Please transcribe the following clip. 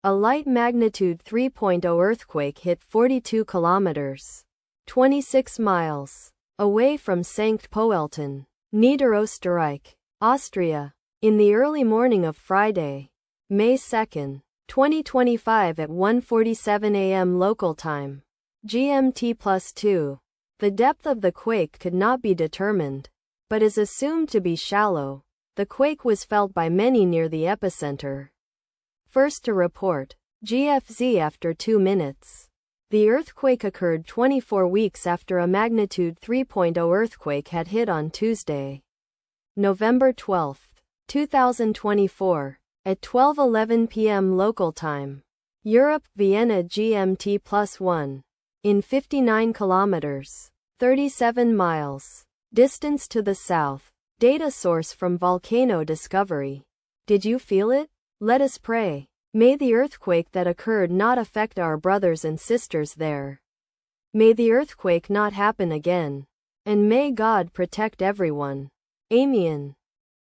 A light magnitude 3.0 earthquake hit 42 kilometers, 26 miles, away from Sankt Poelten, Niederoesterreich, Austria, in the early morning of Friday, May 2, 2025 at 1:47 a.m. local time, GMT+2. The depth of the quake could not be determined, but is assumed to be shallow. The quake was felt by many near the epicenter. First to report, GFZ after 2 minutes. The earthquake occurred 24 weeks after a magnitude 3.0 earthquake had hit on Tuesday, November 12, 2024, at 12:11 p.m. local time. Europe, Vienna GMT+1. In 59 kilometers, 37 miles, distance to the south. Data source from Volcano Discovery. Did you feel it? Let us pray. May the earthquake that occurred not affect our brothers and sisters there. May the earthquake not happen again. And may God protect everyone. Amen.